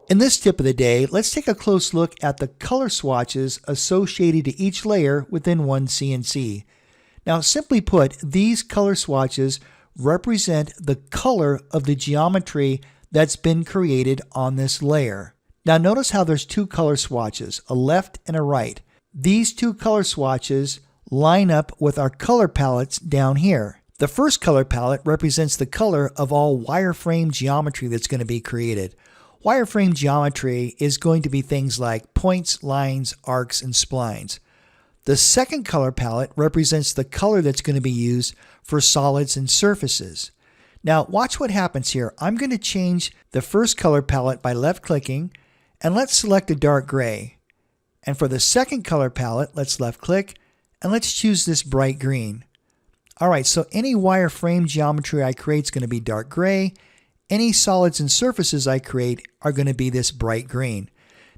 In this tip of the day, let's take a close look at the color swatches associated to each layer within OneCNC. Now, simply put, these color swatches represent the color of the geometry that's been created on this layer. Now, notice how there's two color swatches, a left and a right. These two color swatches line up with our color palettes down here. The first color palette represents the color of all wireframe geometry that's going to be created. Wireframe geometry is going to be things like points, lines, arcs, and splines. The second color palette represents the color that's going to be used for solids and surfaces. Now watch what happens here. I'm going to change the first color palette by left-clicking, and let's select a dark gray. And for the second color palette, let's left-click, and let's choose this bright green. Alright, so any wireframe geometry I create is going to be dark gray. Any solids and surfaces I create are going to be this bright green.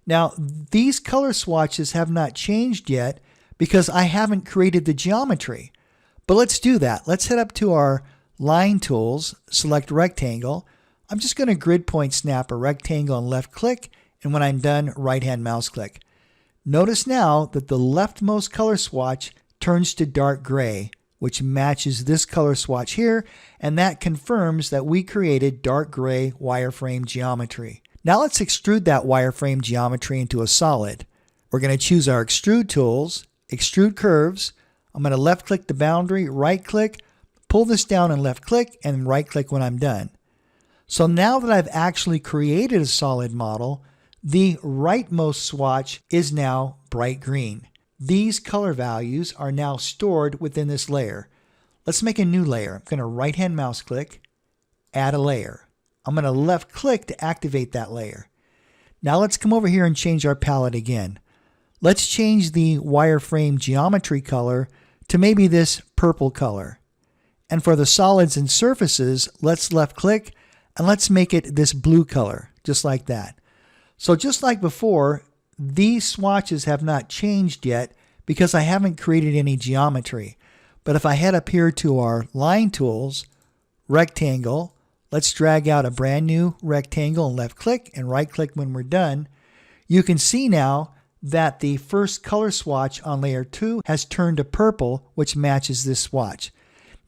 Now, these color swatches have not changed yet because I haven't created the geometry. But let's do that. Let's head up to our line tools, select rectangle. I'm just going to grid point snap a rectangle and left click, and when I'm done, right hand mouse click. Notice now that the leftmost color swatch turns to dark gray, which matches this color swatch here, and that confirms that we created dark gray wireframe geometry. Now let's extrude that wireframe geometry into a solid. We're going to choose our extrude tools, extrude curves. I'm going to left click the boundary, right click, pull this down and left click, and right click when I'm done. So now that I've actually created a solid model, the rightmost swatch is now bright green. These color values are now stored within this layer. Let's make a new layer. I'm going to right hand mouse click, add a layer. I'm going to left click to activate that layer. Now let's come over here and change our palette again. Let's change the wireframe geometry color to maybe this purple color. And for the solids and surfaces, let's left click and let's make it this blue color, just like that. So just like before, these swatches have not changed yet because I haven't created any geometry. But if I head up here to our line tools, rectangle, let's drag out a brand new rectangle and left click and right click when we're done. You can see now that the first color swatch on layer 2 has turned to purple, which matches this swatch.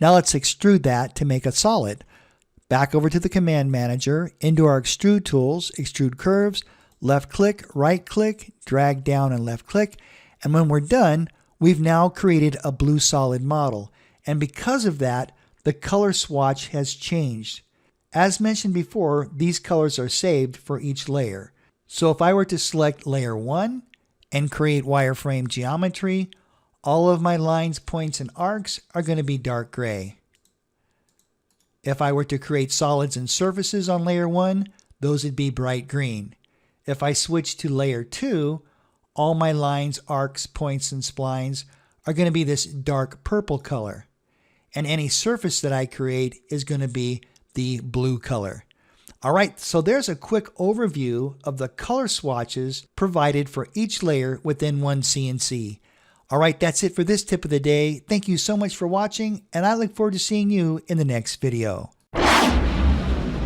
Now let's extrude that to make a solid. Back over to the command manager, into our extrude tools, extrude curves, left click, right click, drag down and left click, and when we're done, we've now created a blue solid model. And because of that, the color swatch has changed. As mentioned before, these colors are saved for each layer. So if I were to select layer 1 and create wireframe geometry, all of my lines, points, and arcs are going to be dark gray. If I were to create solids and surfaces on layer 1, those would be bright green. If I switch to layer 2, all my lines, arcs, points, and splines are going to be this dark purple color. And any surface that I create is going to be the blue color. All right, so there's a quick overview of the color swatches provided for each layer within OneCNC. All right, that's it for this tip of the day. Thank you so much for watching, and I look forward to seeing you in the next video.